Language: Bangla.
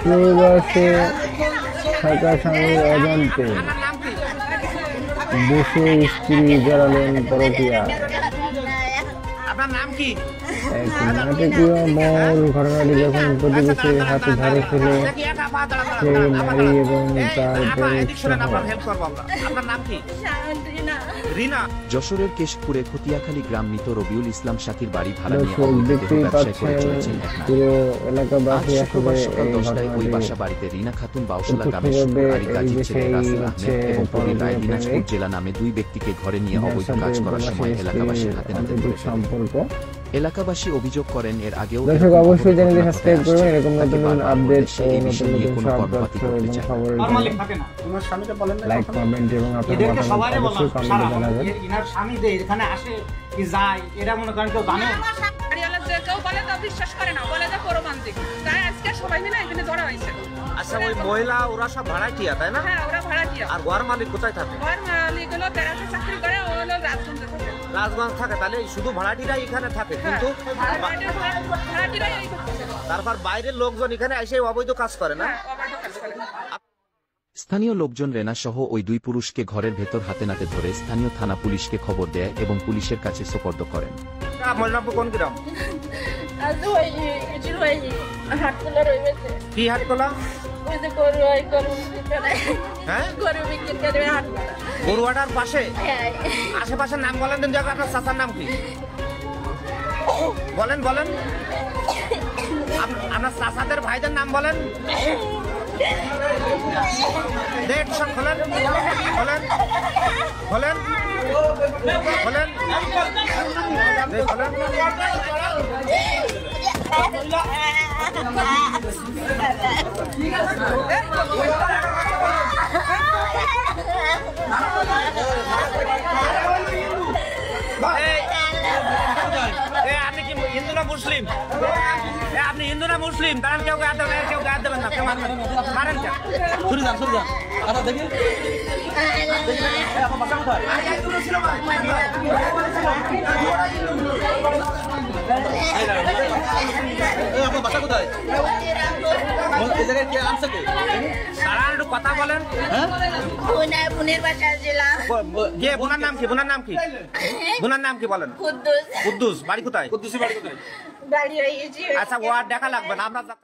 প্রবাসে থাকা স্বামীর অজান্তে দেশে স্ত্রী জড়ালেন পরকীয়া। আপনার নাম কি? এক নাটকীয় মূল ঘটনাটি যখন প্রতিবেশীর হাতে ধরে ফেলে সে নারী এবং তার প্রেমিক সহ। আপনার নাম কি? রিনা। যশোরের কেশপুরে খতিয়াখালী গ্রাম মৃত রবিউল ইসলাম শাকির বাড়ি ভাড়া নিয়ে দর্শক অবৈধ দেখতেই দেহ ব্যবসায় করে পাচ্ছেন চলেছেন এক নারী। পুরো আজ এলাকাবাসী আসলে শুক্রবার সকাল এই 10টায় ওই বাসা ঘটনাটি বাড়িতে রিনা খাতুন বাউশালা গ্রামের প্রত্যক্ষভাবে শুক্রবারী গাজীর এই ছেলে বিষয়ে রাসেল হচ্ছে আহমেদ এবং কবির রায় পরকীয়া দিনাজপুর প্রেমিক, জেলা নামে দুই ব্যক্তিকে ঘরে নিয়ে যার অবৈধ সাথে কাজ করার সময় প্রবাসী এলাকাবাসীর হাতে নাতে অনৈতিক ধরে ফেলে। সম্পর্ক। এলাকাবাসী অভিযোগ করেন এর আগেও দর্শক এরকম অবশ্যই ঘটনা চ্যানেলটি ঘটে সাবস্ক্রাইব আসছে। করবেন এরকম তাকে নতুন নতুন বারবার আপডেট বলে সে ও এই নতুন বিষয় নিয়ে নতুন কোনো সব কর্মপাতি তথ্য করতে এবং চায় না। খবরের জন্য লাইক কমেন্ট এবং আপনার মতামত অবশ্যই কমেন্টে জানাবেন। ইনার স্বামী যে এখানে আসে কি যায় এরা মনে করেন কেউ জানে? কেউ বলে তো বিশ্বাস করে না, বলে যে পরমান্তিক। তাই আজকে সবাই মিলে এখানে ধরা হয়েছে। আচ্ছা ওই মহিলা ওরা সব ভাড়াটিয়া তাই না? হ্যাঁ, ওরা ভাড়াটিয়া। আর ঘর মালিক কোথায় থাকে? ঘর মালিক হলো বেড়াতে চাকরি করে, ও হলো রাজগঞ্জে থাকে। রাজগঞ্জ থাকে, তাহলে শুধু ভাড়াটিরাই এখানে থাকে হ্যাঁ, কিন্তু ভাড়াটিরাই এই করতেছে। তারপর বাইরের লোকজন এখানে এসে অবৈধ কাজ করে না? হ্যাঁ, অবৈধ কাজ করে। স্থানীয় লোকজন রেনা সহ ওই দুই পুরুষকে ঘরের ভেতর হাতে নাতে ধরে স্থানীয় থানা পুলিশকে খবর দেয় এবং পুলিশের কাছে সোপর্দ করেন। মজনাপুর কোন গ্রাম? আজ ওই কিছু ওই হাট তোলা রয়েছে। কি হাট তোলা? ওই যে গরু ওই গরু বিক্রি করে। হ্যাঁ, গরু বিক্রি করে হাট তোলা। গরুয়াটার পাশে হ্যাঁ। আশেপাশের নাম বলেন দিন, জায়গা আপনার চাচার নাম কি? বলেন বলেন, আপনার চাচাদের ভাইদের নাম বলেন। ডেট সব খোলেন, খোলেন খোলেন খোলেন খোলেন। আপনি কি হিন্দু না মুসলিম? আপনি হিন্দু না মুসলিম? কারণ কেউ গায়ে দেবেন, কেউ গায়ে দেবেন না, কেউ মারবেন মারেন কেন? সরে যান আচ্ছা দেখি আপনার বাসা কোথায়? এই জায়গায় কে আনছে কে? দাঁড়ান একটু কথা বলেন। বোনের বাসা ছিলাম। কে বোনার নাম কি? বোনার নাম কি? বোনার নাম কি বলেন? কুদ্দুস। কুদ্দুস। বাড়ি কোথায়? কুদ্দুসি বাড়ি কোথায়? বাড়ি হয়েছি। আচ্ছা ও আর দেখা লাগবে না, আমরা